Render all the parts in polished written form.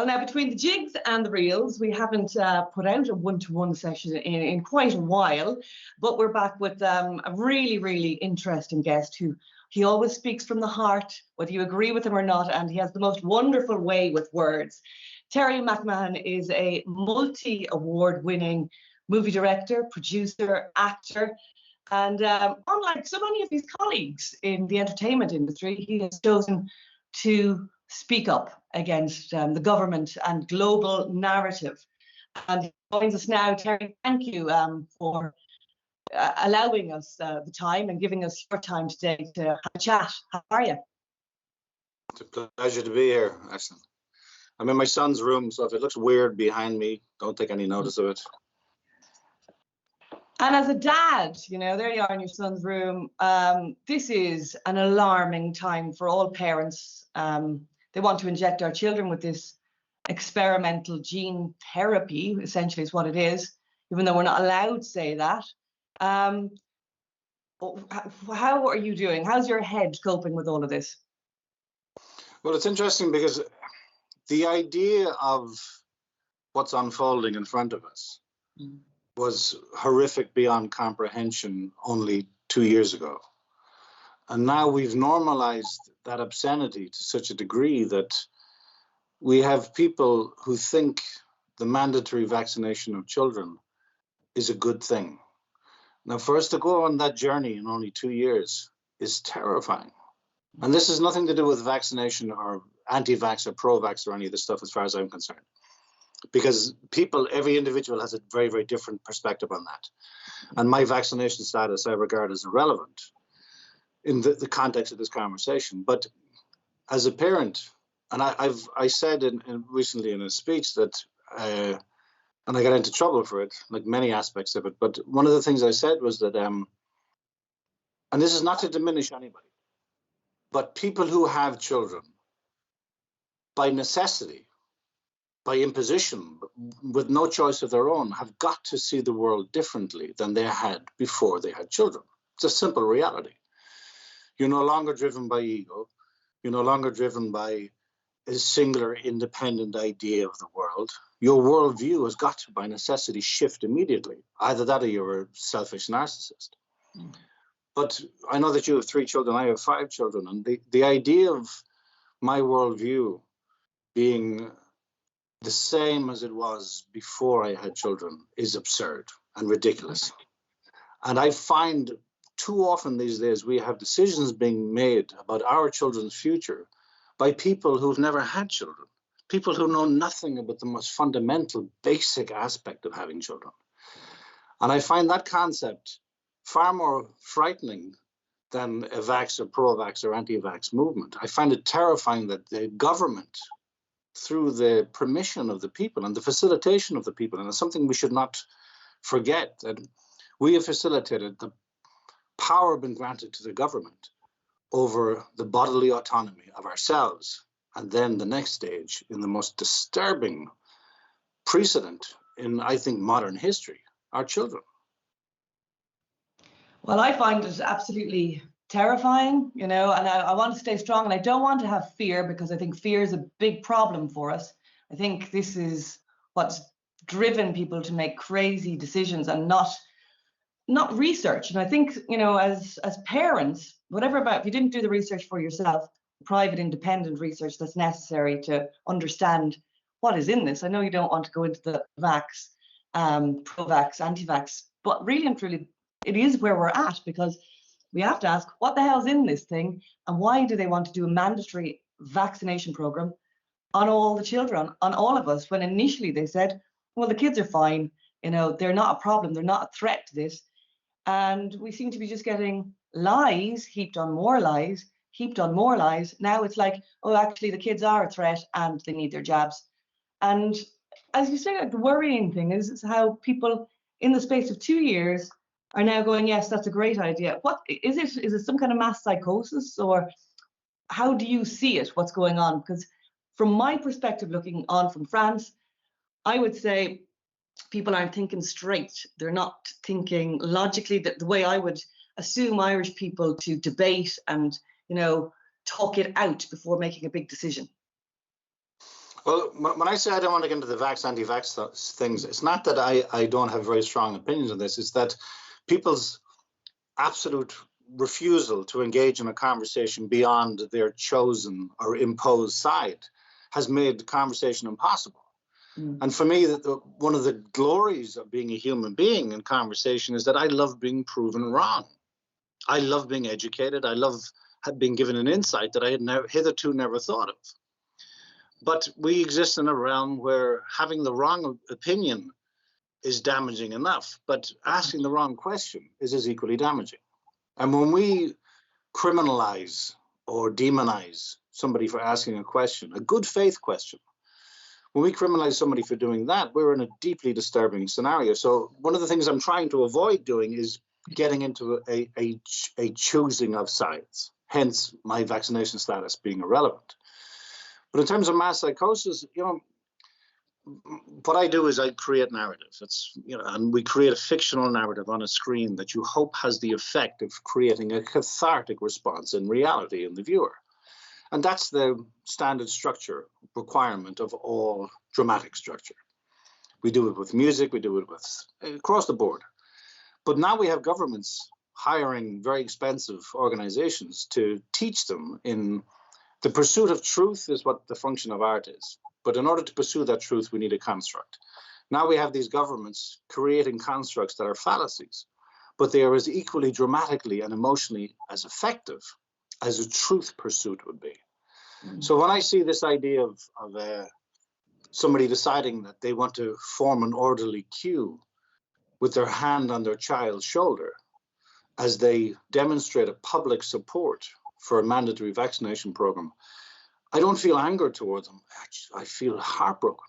Well, now between the jigs and the reels, we haven't put out a one-to-one session in quite a while, but we're back with a really, really interesting guest who he always speaks from the heart, whether you agree with him or not, and he has the most wonderful way with words. Terry McMahon is a multi-award-winning movie director, producer, actor, and unlike so many of his colleagues in the entertainment industry, he has chosen to speak up against the government and global narrative. And he joins us now. Terry, thank you for allowing us the time and giving us your time today to have a chat. How are you? It's a pleasure to be here, Ashley. I'm in my son's room, so if it looks weird behind me, don't take any notice of it. And as a dad, you know, there you are in your son's room. This is an alarming time for all parents. They want to inject our children with this experimental gene therapy, essentially is what it is, even though we're not allowed to say that. How are you doing? How's your head coping with all of this? Well, it's interesting because the idea of what's unfolding in front of us was horrific beyond comprehension only 2 years ago. And now we've normalized that obscenity to such a degree that we have people who think the mandatory vaccination of children is a good thing. Now, for us to go on that journey in only 2 years is terrifying. And this has nothing to do with vaccination or anti-vax or pro-vax or any of this stuff as far as I'm concerned. Because people, every individual has a very, very different perspective on that. And my vaccination status I regard as irrelevant in the context of this conversation. But as a parent, and I said recently in a speech that, and I got into trouble for it, like many aspects of it, but one of the things I said was that, and this is not to diminish anybody, but people who have children, by necessity, by imposition, with no choice of their own, have got to see the world differently than they had before they had children. It's a simple reality. You're no longer driven by ego. You're no longer driven by a singular independent idea of the world. Your worldview has got to, by necessity, shift immediately. Either that or you're a selfish narcissist. But I know that you have 3 children, I have 5 children, and the idea of my worldview being the same as it was before I had children is absurd and ridiculous. And I find too often these days we have decisions being made about our children's future by people who've never had children, people who know nothing about the most fundamental, basic aspect of having children. And I find that concept far more frightening than a vax or pro-vax or anti-vax movement. I find it terrifying that the government, through the permission of the people and the facilitation of the people, and it's something we should not forget, that we have facilitated the power been granted to the government over the bodily autonomy of ourselves. And then the next stage, in the most disturbing precedent in, I think, modern history, our children. Well, I find it absolutely terrifying, you know, and I want to stay strong, and I don't want to have fear, because I think fear is a big problem for us. I think this is what's driven people to make crazy decisions and not research. And I think, you know, as parents, whatever about, if you didn't do the research for yourself, private independent research that's necessary to understand what is in this. I know you don't want to go into the vax, pro-vax, anti-vax, but really and truly, it is where we're at, because we have to ask, what the hell's in this thing, and why do they want to do a mandatory vaccination program on all the children, on all of us, when initially they said, well, the kids are fine, you know, they're not a problem, they're not a threat to this. And we seem to be just getting lies heaped on more lies, heaped on more lies. Now it's like, oh, actually the kids are a threat and they need their jabs. And as you say, the worrying thing is how people in the space of 2 years are now going, yes, that's a great idea. What is it? Is it some kind of mass psychosis, or how do you see it? What's going on? Because from my perspective, looking on from France, I would say people aren't thinking straight. They're not thinking logically, that the way I would assume Irish people to debate and, you know, talk it out before making a big decision. Well, when I say I don't want to get into the vax, anti-vax things, it's not that I don't have very strong opinions on this. It's that people's absolute refusal to engage in a conversation beyond their chosen or imposed side has made the conversation impossible. And for me, one of the glories of being a human being in conversation is that I love being proven wrong. I love being educated. I love being given an insight that I had hitherto never thought of. But we exist in a realm where having the wrong opinion is damaging enough, but asking the wrong question is as equally damaging. And when we criminalize or demonize somebody for asking a question, a good faith question, when we criminalize somebody for doing that, we're in a deeply disturbing scenario. So one of the things I'm trying to avoid doing is getting into a choosing of sides, hence my vaccination status being irrelevant. But in terms of mass psychosis, what I do is I create narrative. And we create a fictional narrative on a screen that you hope has the effect of creating a cathartic response in reality in the viewer. And that's the standard structure requirement of all dramatic structure. We do it with music, we do it with across the board. But now we have governments hiring very expensive organizations to teach them in the pursuit of truth is what the function of art is. But in order to pursue that truth, we need a construct. Now we have these governments creating constructs that are fallacies, but they are as equally dramatically and emotionally as effective as a truth pursuit would be. So when I see this idea of somebody deciding that they want to form an orderly queue with their hand on their child's shoulder as they demonstrate a public support for a mandatory vaccination program, I don't feel anger towards them. I feel heartbroken.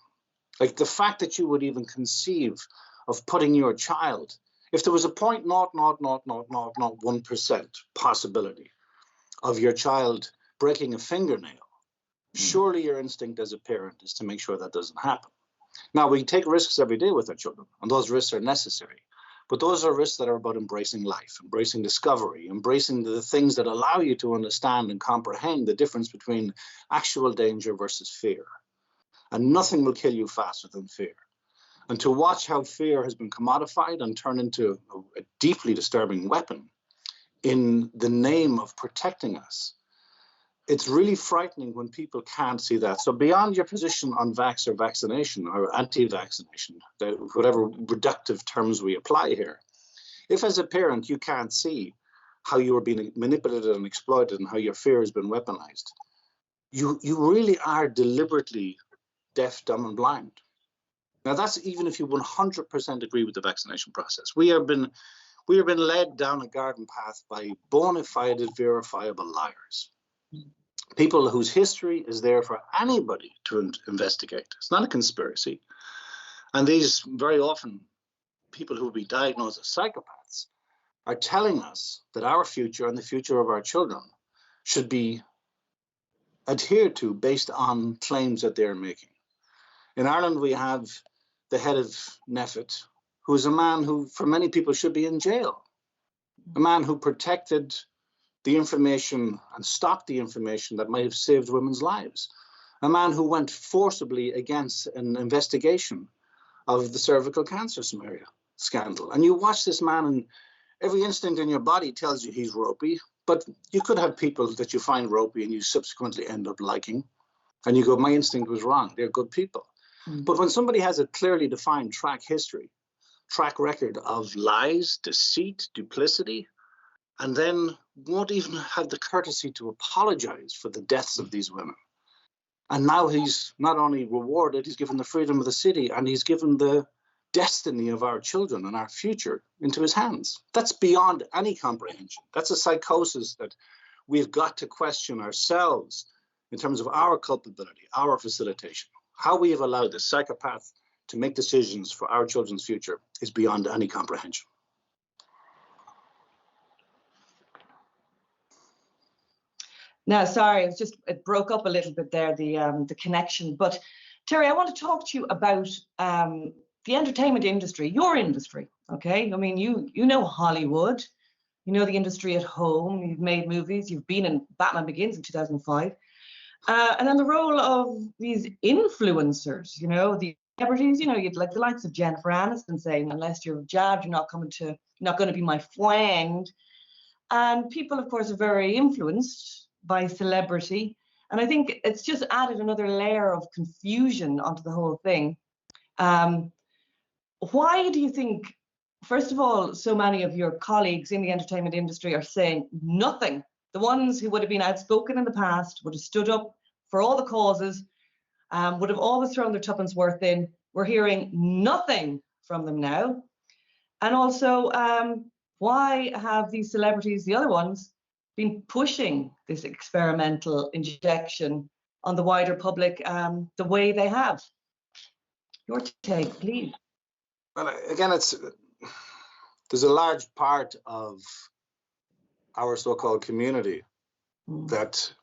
Like the fact that you would even conceive of putting your child, if there was a 0.00001% possibility of your child breaking a fingernail, surely your instinct as a parent is to make sure that doesn't happen. Now, we take risks every day with our children, and those risks are necessary. But those are risks that are about embracing life, embracing discovery, embracing the things that allow you to understand and comprehend the difference between actual danger versus fear. And nothing will kill you faster than fear. And to watch how fear has been commodified and turned into a deeply disturbing weapon in the name of protecting us, it's really frightening when people can't see that. So beyond your position on vax or vaccination or anti-vaccination, whatever reductive terms we apply here, if as a parent you can't see how you are being manipulated and exploited and how your fear has been weaponized, you really are deliberately deaf, dumb, and blind. Now that's even if you 100% agree with the vaccination process. We have been led down a garden path by bona fide, verifiable liars. People whose history is there for anybody to investigate. It's not a conspiracy. And these very often people who will be diagnosed as psychopaths are telling us that our future and the future of our children should be adhered to based on claims that they're making. In Ireland, we have the head of NEFIT, who is a man who, for many people, should be in jail. A man who protected the information and stopped the information that might have saved women's lives. A man who went forcibly against an investigation of the cervical cancer scandal. And you watch this man and every instinct in your body tells you he's ropey, but you could have people that you find ropey and you subsequently end up liking. And you go, my instinct was wrong. They're good people. But when somebody has a clearly defined track record of lies, deceit, duplicity, and then won't even have the courtesy to apologize for the deaths of these women. And now he's not only rewarded, he's given the freedom of the city and he's given the destiny of our children and our future into his hands. That's beyond any comprehension. That's a psychosis that we've got to question ourselves in terms of our culpability, our facilitation. How we have allowed this psychopath to make decisions for our children's future is beyond any comprehension. No, sorry, it broke up a little bit there, the connection. But Terry, I want to talk to you about the entertainment industry, your industry. Okay, I mean, you know Hollywood, you know the industry at home. You've made movies. You've been in Batman Begins in 2005. And then the role of these influencers, the celebrities, you'd like the likes of Jennifer Aniston saying, unless you're jabbed, you're not going to be my friend. And people, of course, are very influenced by celebrity. And I think it's just added another layer of confusion onto the whole thing. Why do you think, first of all, so many of your colleagues in the entertainment industry are saying nothing? The ones who would have been outspoken in the past, would have stood up for all the causes, would have always thrown their tuppence worth in. We're hearing nothing from them now. And also, why have these celebrities, the other ones, been pushing this experimental injection on the wider public the way they have? Your take, please. Well, again, there's a large part of our so-called community that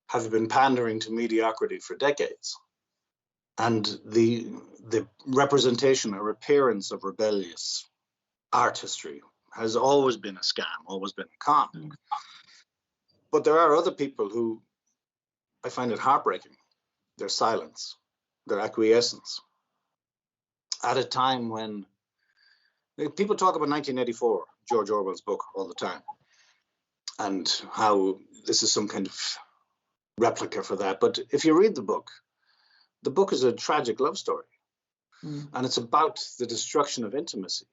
have been pandering to mediocrity for decades. And the representation or appearance of rebellious artistry has always been a scam, always been a con. But there are other people who I find it heartbreaking, their silence, their acquiescence. At a time when people talk about 1984, George Orwell's book, all the time, and how this is some kind of replica for that. But if you read the book is a tragic love story. And it's about the destruction of intimacy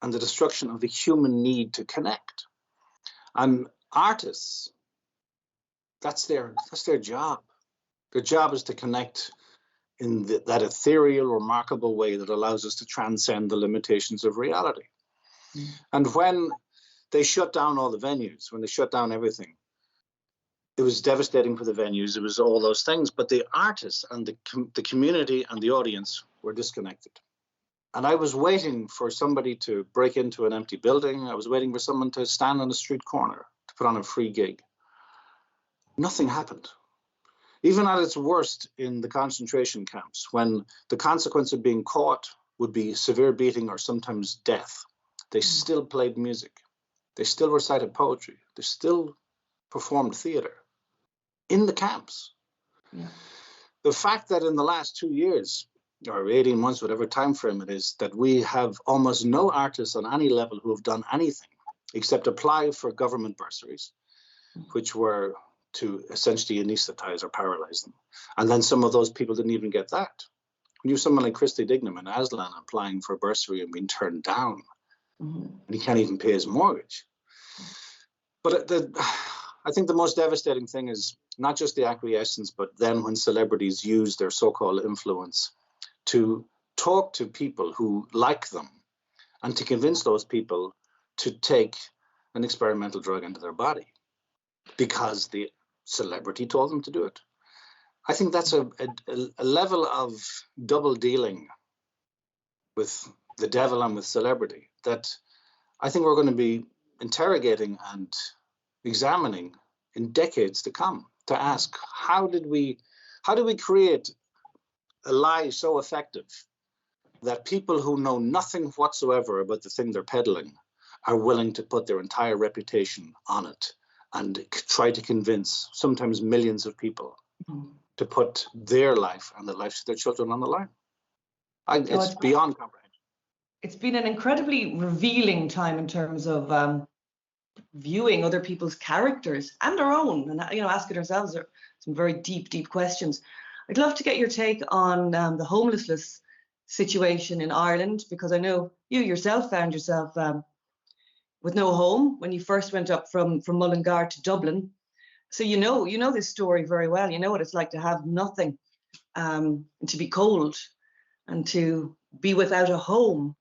and the destruction of the human need to connect. And artists, that's their job. Their job is to connect in that ethereal, remarkable way that allows us to transcend the limitations of reality. And when they shut down all the venues, when they shut down everything, it was devastating for the venues. It was all those things, but the artists and the community and the audience were disconnected. And I was waiting for somebody to break into an empty building. I was waiting for someone to stand on a street corner to put on a free gig. Nothing happened. Even at its worst in the concentration camps, when the consequence of being caught would be severe beating or sometimes death, they still played music. They still recited poetry. They still performed theater in the camps. Yeah. The fact that in the last 2 years or 18 months, whatever time frame it is, that we have almost no artists on any level who have done anything except apply for government bursaries, which were to essentially anesthetize or paralyze them. And then some of those people didn't even get that. We knew someone like Christy Dignam in Aslan applying for a bursary and being turned down. And he can't even pay his mortgage. But I think the most devastating thing is not just the acquiescence, but then when celebrities use their so-called influence to talk to people who like them and to convince those people to take an experimental drug into their body because the celebrity told them to do it. I think that's a level of double dealing with the devil and with celebrity that I think we're going to be interrogating and examining in decades to come, to ask how did we create a lie so effective that people who know nothing whatsoever about the thing they're peddling are willing to put their entire reputation on it and try to convince sometimes millions of people to put their life and the lives of their children on the line. It's beyond comprehension. It's been an incredibly revealing time in terms of viewing other people's characters and our own, and asking ourselves some very deep questions. I'd love to get your take on the homelessness situation in Ireland, because I know you yourself found yourself with no home when you first went up from Mullingar to Dublin. So you know this story very well. You know what it's like to have nothing, and to be cold and to be without a home.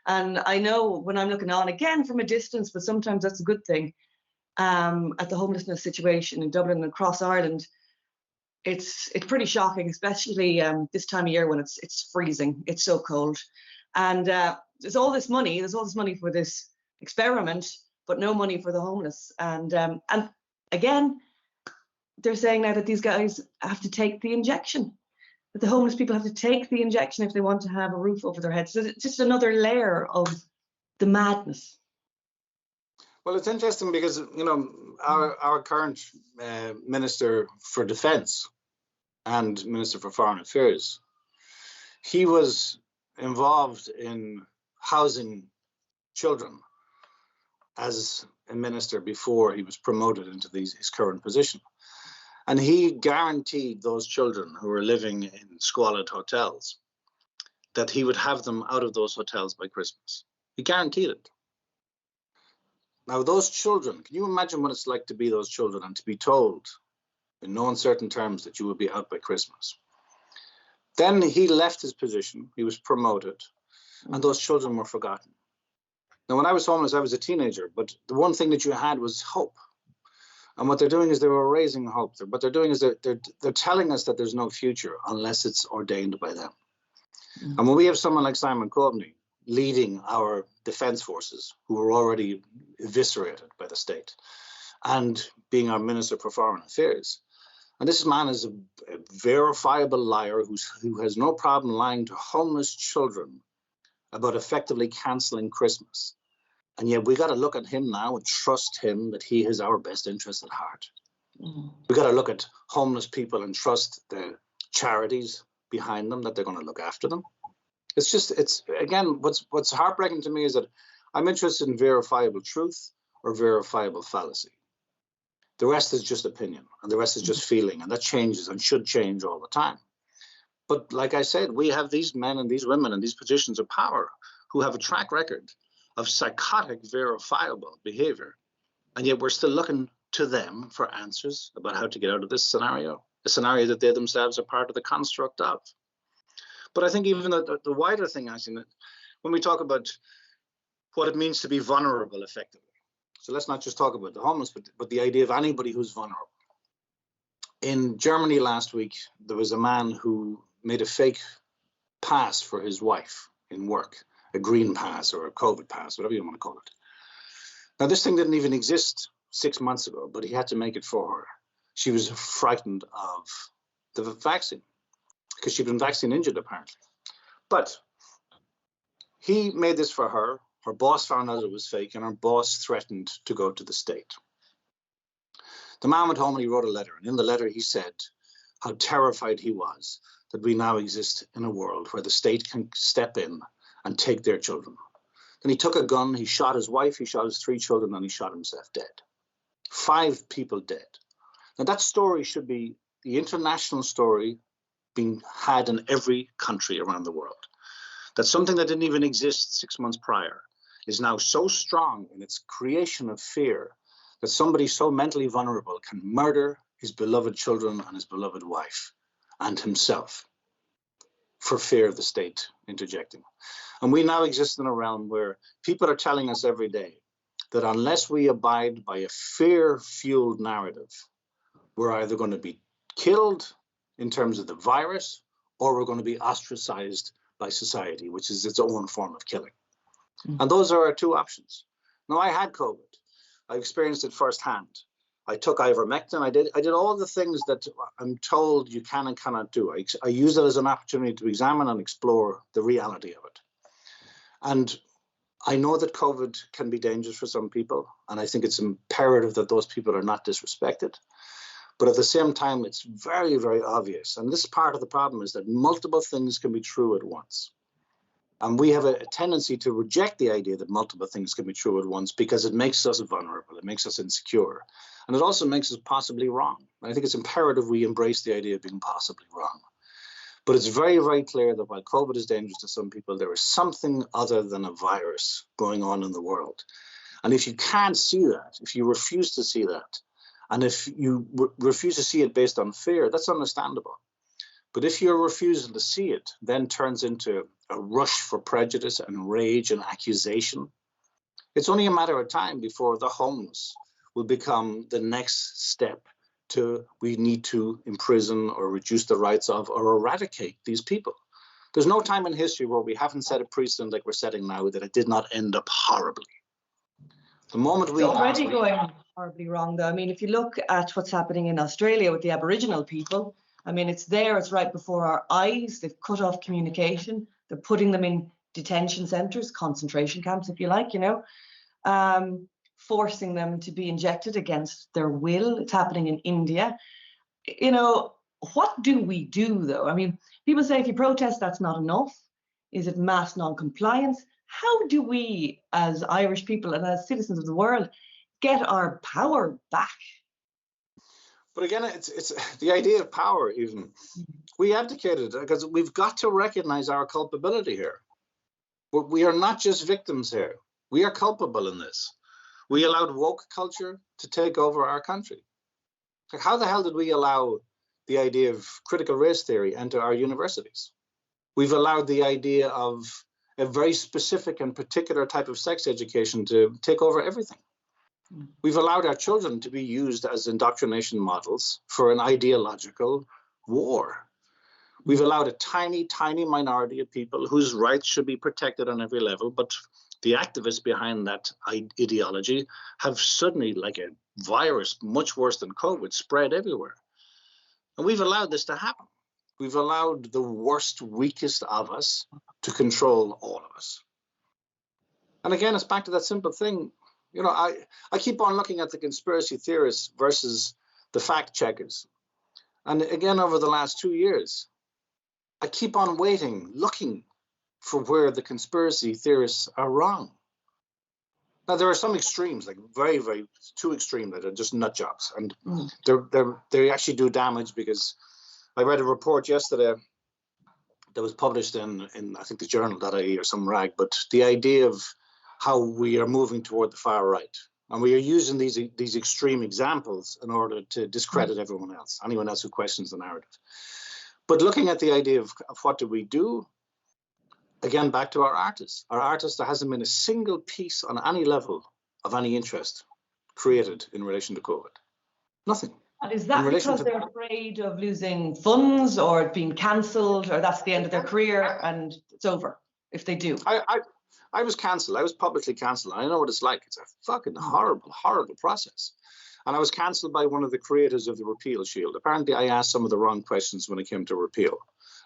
And I know when I'm looking on, again from a distance, but sometimes that's a good thing, at the homelessness situation in Dublin and across Ireland, it's pretty shocking, especially this time of year when it's freezing. It's so cold. And there's all this money for this experiment, but no money for the homeless. And again, they're saying now that these guys have to take the injection, that the homeless people have to take the injection if they want to have a roof over their heads. So it's just another layer of the madness. Well, it's interesting because, our current Minister for Defence and Minister for Foreign Affairs, he was involved in housing children as a minister before he was promoted into his current position. And he guaranteed those children who were living in squalid hotels that he would have them out of those hotels by Christmas. He guaranteed it. Now, those children, can you imagine what it's like to be those children and to be told in no uncertain terms that you will be out by Christmas? Then he left his position, he was promoted, and those children were forgotten. Now, when I was homeless, I was a teenager, but the one thing that you had was hope. And what they're doing is they were raising hope. What they're doing is they're telling us that there's no future unless it's ordained by them. Mm-hmm. And when we have someone like Simon Coveney leading our defense forces, who were already eviscerated by the state, and being our Minister for Foreign Affairs, and this man is a verifiable liar who has no problem lying to homeless children about effectively cancelling Christmas. And yet we got to look at him now and trust him that he has our best interest at heart. Mm-hmm. We got to look at homeless people and trust the charities behind them, that they're going to look after them. It's again, what's heartbreaking to me is that I'm interested in verifiable truth or verifiable fallacy. The rest is just opinion, and the rest is just feeling, and that changes and should change all the time. But like I said, we have these men and these women in these positions of power who have a track record of psychotic, verifiable behavior, and yet we're still looking to them for answers about how to get out of this scenario, a scenario that they themselves are part of the construct of. But I think even the wider thing, I think, that when we talk about what it means to be vulnerable effectively, so let's not just talk about the homeless, but the idea of anybody who's vulnerable. In Germany last week, there was a man who made a fake pass for his wife in work, a green pass or a COVID pass, whatever you want to call it. Now, this thing didn't even exist 6 months ago, but he had to make it for her. She was frightened of the vaccine because she'd been vaccine injured, apparently. But he made this for her. Her boss found out it was fake, and her boss threatened to go to the state. The man went home and he wrote a letter. And in the letter, he said how terrified he was that we now exist in a world where the state can step in and take their children. Then he took a gun, he shot his wife, he shot his 3 children, and he shot himself dead. 5 people dead. Now, that story should be the international story being had in every country around the world. That something that didn't even exist 6 months prior is now so strong in its creation of fear that somebody so mentally vulnerable can murder his beloved children and his beloved wife and himself for fear of the state interjecting. And we now exist in a realm where people are telling us every day that unless we abide by a fear-fueled narrative, we're either going to be killed in terms of the virus, or we're going to be ostracized by society, which is its own form of killing. Mm. And those are our 2 options. Now, I had COVID. I experienced it firsthand. I took ivermectin. I did all the things that I'm told you can and cannot do. I use it as an opportunity to examine and explore the reality of it. And I know that COVID can be dangerous for some people, and I think it's imperative that those people are not disrespected. But at the same time, it's very, very obvious. And this part of the problem is that multiple things can be true at once. And we have a tendency to reject the idea that multiple things can be true at once because it makes us vulnerable, it makes us insecure, and it also makes us possibly wrong. And I think it's imperative we embrace the idea of being possibly wrong. But it's very, very clear that while COVID is dangerous to some people, there is something other than a virus going on in the world. And if you can't see that, if you refuse to see that, and if you refuse to see it based on fear, that's understandable. But if your refusal to see it then turns into a rush for prejudice and rage and accusation, it's only a matter of time before the homeless will become the next step to we need to imprison or reduce the rights of or eradicate these people. There's no time in history where we haven't set a precedent like we're setting now that it did not end up horribly. The moment we... It's already going horribly wrong, though. I mean, if you look at what's happening in Australia with the Aboriginal people, I mean, it's right before our eyes. They've cut off communication. They're putting them in detention centres, concentration camps, if you like, forcing them to be injected against their will. It's happening in India. what do we do, though? I mean, people say if you protest, that's not enough. Is it mass non-compliance? How do we, as Irish people and as citizens of the world, get our power back? But again, it's the idea of power. Even we abdicated because we've got to recognize our culpability here. We are not just victims here. We are culpable in this. We allowed woke culture to take over our country. Like, how the hell did we allow the idea of critical race theory enter our universities? We've allowed the idea of a very specific and particular type of sex education to take over everything. We've allowed our children to be used as indoctrination models for an ideological war. We've allowed a tiny, tiny minority of people whose rights should be protected on every level, but the activists behind that ideology have suddenly, like a virus much worse than COVID, spread everywhere. And we've allowed this to happen. We've allowed the worst, weakest of us to control all of us. And again, it's back to that simple thing. You know, I keep on looking at the conspiracy theorists versus the fact checkers. And again, over the last 2 years, I keep on waiting, looking for where the conspiracy theorists are wrong. Now, there are some extremes, like very, very too extreme, that are just nut jobs. And they actually do damage, because I read a report yesterday that was published in I think the journal.ie or some rag, but the idea of how we are moving toward the far right. And we are using these extreme examples in order to discredit everyone else, anyone else who questions the narrative. But looking at the idea of what do we do, again, back to our artists. Our artists, there hasn't been a single piece on any level of any interest created in relation to COVID. Nothing. And is that because they're afraid of losing funds or being cancelled, or that's the end of their career and it's over if they do? I was cancelled. I was publicly cancelled. I know what it's like. It's a fucking horrible, horrible process. And I was cancelled by one of the creators of the repeal shield. Apparently, I asked some of the wrong questions when it came to repeal.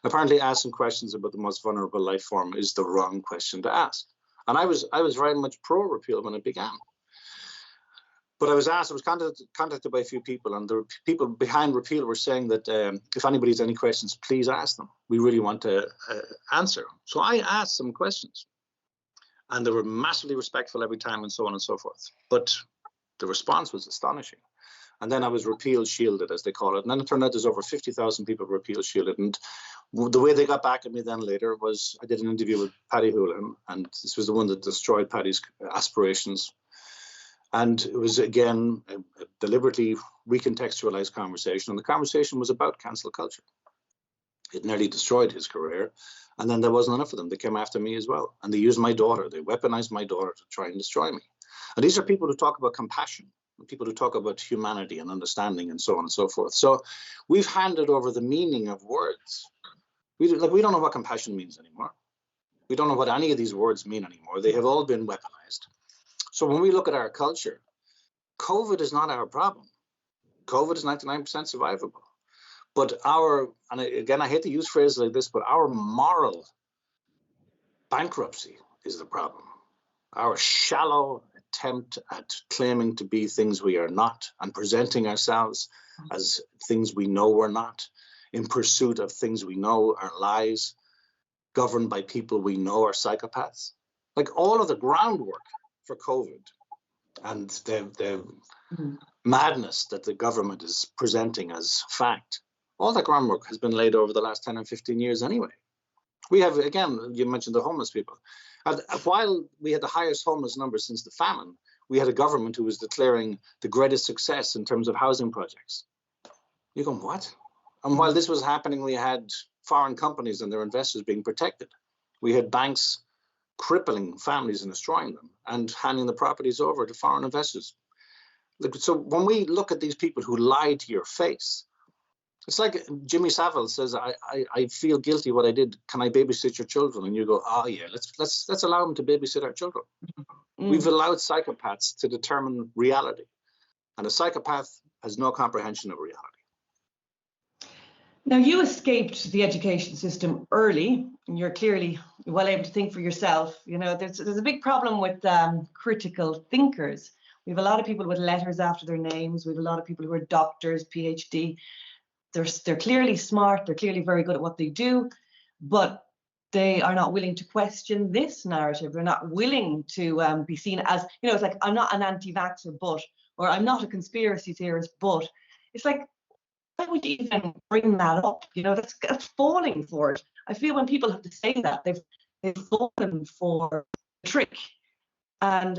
Apparently, asking questions about the most vulnerable life form is the wrong question to ask. And I was very much pro-repeal when it began. But I was contacted by a few people, and the people behind repeal were saying that if anybody has any questions, please ask them. We really want to answer. So I asked some questions, and they were massively respectful every time, and so on and so forth. But the response was astonishing. And then I was repeal shielded, as they call it. And then it turned out there's over 50,000 people repeal shielded. And the way they got back at me then later was I did an interview with Paddy Houlihan, and this was the one that destroyed Paddy's aspirations. And it was, again, a deliberately recontextualized conversation. And the conversation was about cancel culture. It nearly destroyed his career. And then there wasn't enough of them. They came after me as well. And they used my daughter. They weaponized my daughter to try and destroy me. And these are people who talk about compassion, people who talk about humanity and understanding and so on and so forth. So we've handed over the meaning of words. We don't know what compassion means anymore. We don't know what any of these words mean anymore. They have all been weaponized. So when we look at our culture, COVID is not our problem. COVID is 99% survivable. But and again, I hate to use phrases like this, but our moral bankruptcy is the problem. Our shallow attempt at claiming to be things we are not and presenting ourselves as things we know we're not, in pursuit of things we know are lies, governed by people we know are psychopaths. Like all of the groundwork for COVID and the madness that the government is presenting as fact, all that groundwork has been laid over the last 10 and 15 years anyway. We have, again, you mentioned the homeless people. And while we had the highest homeless number since the famine, we had a government who was declaring the greatest success in terms of housing projects. You go, what? And while this was happening, we had foreign companies and their investors being protected. We had banks crippling families and destroying them and handing the properties over to foreign investors. So when we look at these people who lie to your face, it's like Jimmy Savile says, I feel guilty what I did. Can I babysit your children? And you go, oh yeah, let's allow them to babysit our children. We've allowed psychopaths to determine reality. And a psychopath has no comprehension of reality. Now, you escaped the education system early, and you're clearly well able to think for yourself. You know, there's a big problem with critical thinkers. We have a lot of people with letters after their names. We have a lot of people who are doctors, PhD. they're clearly smart, they're clearly very good at what they do, but they are not willing to question this narrative. They're not willing to be seen as, it's like, I'm not an anti-vaxxer, but, or I'm not a conspiracy theorist, but. It's like, why would you even bring that up? That's falling for it. I feel when people have to say that, they've fallen for the trick. And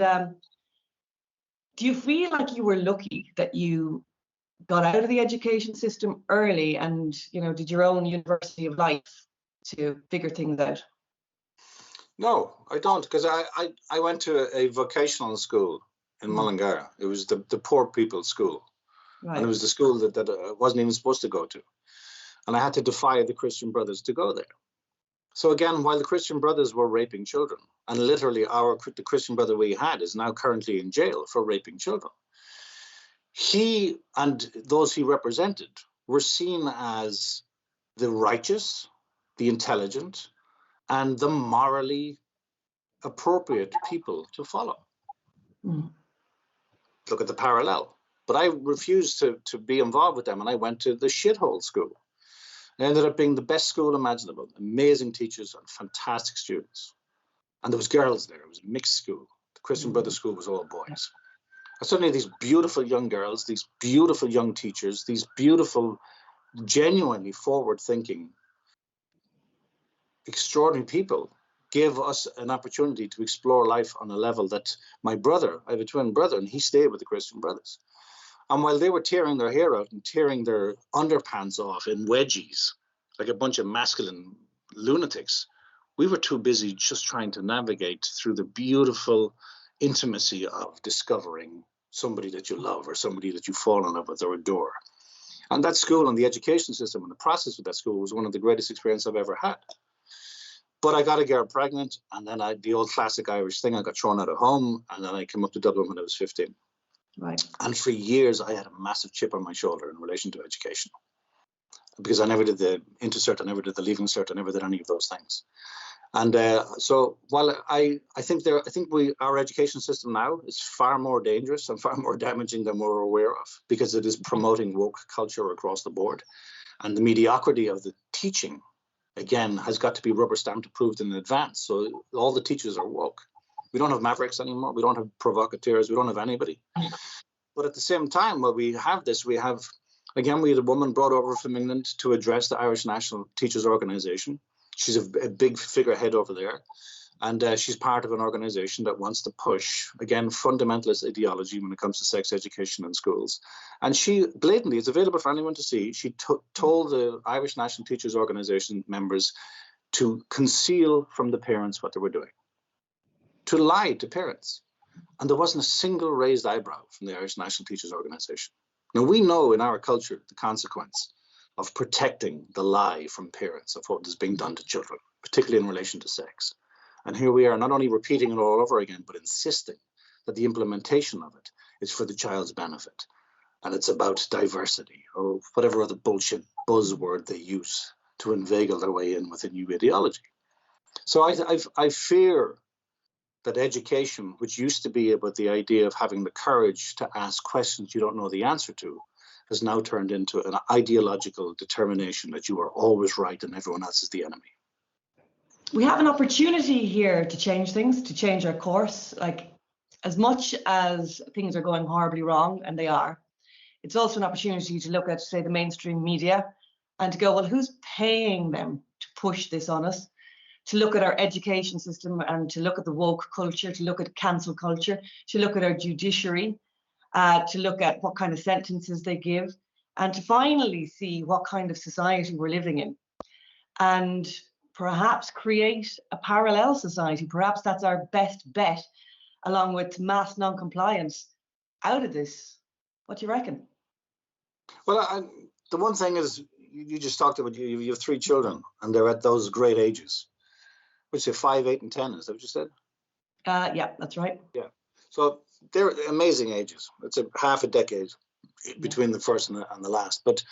do you feel like you were lucky that you got out of the education system early and, did your own university of life to figure things out? No, I don't, because I went to a vocational school in Mullingar. It was the poor people's school. Right. And it was the school that I wasn't even supposed to go to. And I had to defy the Christian Brothers to go there. So again, while the Christian Brothers were raping children, and literally the Christian brother we had is now currently in jail for raping children, he and those he represented were seen as the righteous, the intelligent, and the morally appropriate people to follow. Look at the parallel. But I refused to be involved with them, and I went to the shithole school. It ended up being the best school imaginable. Amazing teachers and fantastic students. And there was girls there. It was a mixed school. The Christian Brothers school was all boys. And suddenly these beautiful young girls, these beautiful young teachers, these beautiful, genuinely forward-thinking, extraordinary people gave us an opportunity to explore life on a level that I have a twin brother, and he stayed with the Christian Brothers. And while they were tearing their hair out and tearing their underpants off in wedgies, like a bunch of masculine lunatics, we were too busy just trying to navigate through the beautiful intimacy of discovering somebody that you love or somebody that you fall in love with or adore. And that school and the education system and the process of that school was one of the greatest experiences I've ever had. But I got a girl pregnant, and then the old classic Irish thing, I got thrown out of home, and then I came up to Dublin when I was 15. Right. And for years, I had a massive chip on my shoulder in relation to education, because I never did the intercert, I never did the leaving cert, I never did any of those things. And so while I think our education system now is far more dangerous and far more damaging than we're aware of, because it is promoting woke culture across the board, and the mediocrity of the teaching, again, has got to be rubber stamped, approved in advance. So all the teachers are woke. We don't have mavericks anymore. We don't have provocateurs. We don't have anybody. But at the same time, while we have this, we had a woman brought over from England to address the Irish National Teachers Organization. She's a big figurehead over there. And she's part of an organization that wants to push, again, fundamentalist ideology when it comes to sex education in schools. And she blatantly, it's available for anyone to see, she told the Irish National Teachers Organization members to conceal from the parents what they were doing, to lie to parents. And there wasn't a single raised eyebrow from the Irish National Teachers Organization. Now, we know in our culture the consequence of protecting the lie from parents of what is being done to children, particularly in relation to sex. And here we are not only repeating it all over again, but insisting that the implementation of it is for the child's benefit. And it's about diversity or whatever other bullshit buzzword they use to inveigle their way in with a new ideology. So I fear that education, which used to be about the idea of having the courage to ask questions you don't know the answer to, has now turned into an ideological determination that you are always right and everyone else is the enemy. We have an opportunity here to change things, to change our course. Like, as much as things are going horribly wrong, and they are, it's also an opportunity to look at, say, the mainstream media and to go, well, who's paying them to push this on us? To look at our education system and to look at the woke culture, to look at cancel culture, to look at our judiciary, to look at what kind of sentences they give, and to finally see what kind of society we're living in. And perhaps create a parallel society. Perhaps that's our best bet, along with mass non-compliance, out of this. What do you reckon? Well, the one thing is, you just talked about, you have 3 children, and they're at those great ages. Which is 5, 8, and 10, is that what you said? Yeah, that's right. Yeah. So they're amazing ages. It's a half a decade between the first and the last. But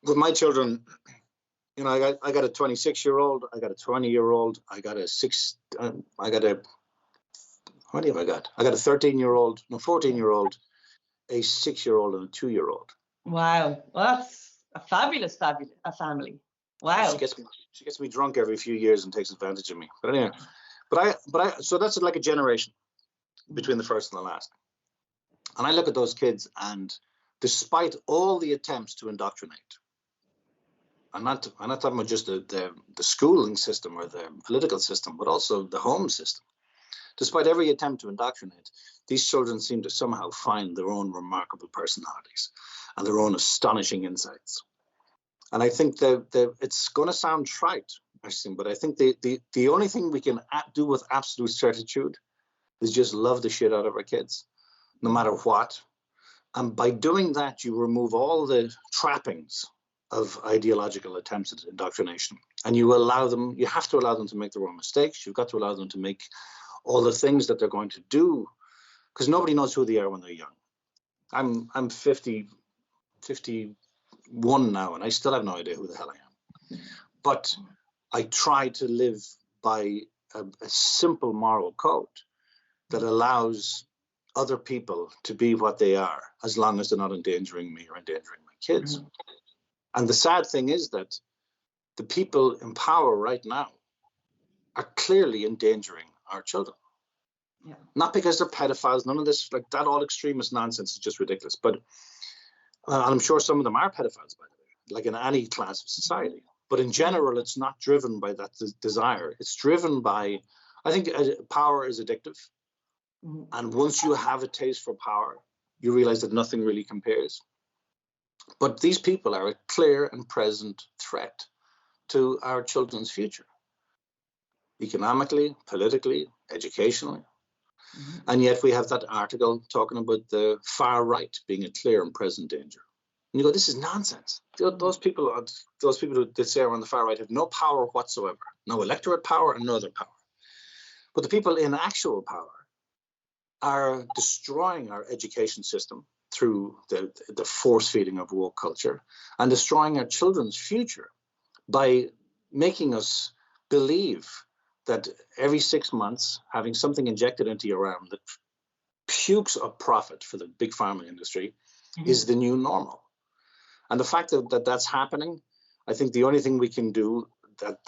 with my children, you know, I got a 26-year-old, I got a 20-year-old, I got a 13-year-old, no, 14-year-old, a 6-year-old, and a 2-year-old. Wow, well, a fabulous family. Wow. She gets me drunk every few years and takes advantage of me. But anyway, so that's like a generation between the first and the last. And I look at those kids, and despite all the attempts to indoctrinate, I'm not talking about just the schooling system or the political system, but also the home system. Despite every attempt to indoctrinate, these children seem to somehow find their own remarkable personalities and their own astonishing insights. And I think that it's going to sound trite, but I think the only thing we can do with absolute certitude is just love the shit out of our kids, no matter what. And by doing that, you remove all the trappings of ideological attempts at indoctrination. And you have to allow them to make their own mistakes. You've got to allow them to make all the things that they're going to do, because nobody knows who they are when they're young. I'm 51 now, and I still have no idea who the hell I am. But I try to live by a simple moral code that allows other people to be what they are, as long as they're not endangering me or endangering my kids. Mm-hmm. And the sad thing is that the people in power right now are clearly endangering our children. Yeah. Not because they're pedophiles, none of this, like that all extremist nonsense is just ridiculous. But I'm sure some of them are pedophiles, by the way, like in any class of society. But in general, it's not driven by that desire. It's driven by, I think power is addictive. Mm-hmm. And once you have a taste for power, you realize that nothing really compares. But these people are a clear and present threat to our children's future, economically, politically, educationally. Mm-hmm. And yet we have that article talking about the far right being a clear and present danger. And you go, this is nonsense. Those people that say are on the far right have no power whatsoever, no electorate power and no other power. But the people in actual power are destroying our education system through the force feeding of woke culture, and destroying our children's future by making us believe that every 6 months having something injected into your arm that pukes up profit for the big pharma industry mm-hmm. is the new normal. And the fact that that's happening, I think the only thing we can do that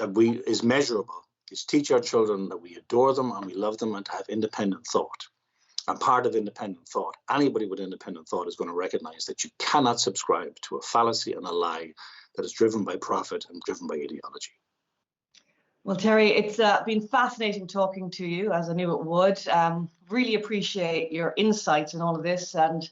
is measurable is teach our children that we adore them and we love them and to have independent thought. And part of independent thought, anybody with independent thought is going to recognize that you cannot subscribe to a fallacy and a lie that is driven by profit and driven by ideology. Well, Terry, it's been fascinating talking to you, as I knew it would. Really appreciate your insights in all of this, and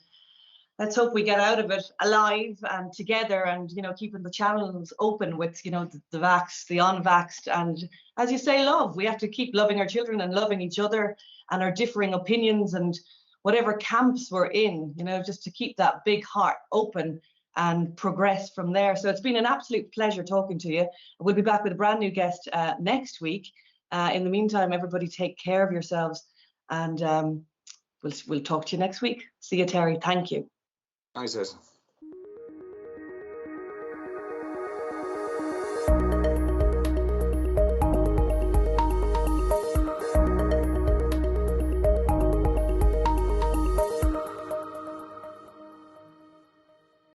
let's hope we get out of it alive and together, and keeping the channels open with the vaxxed, the unvaxxed, and as you say, love. We have to keep loving our children and loving each other and our differing opinions and whatever camps we're in, just to keep that big heart open and progress from there. So it's been an absolute pleasure talking to you. We'll be back with a brand new guest next week. In the meantime, everybody take care of yourselves, and we'll talk to you next week. See you, Terry. Thank you. Thanks, Jason.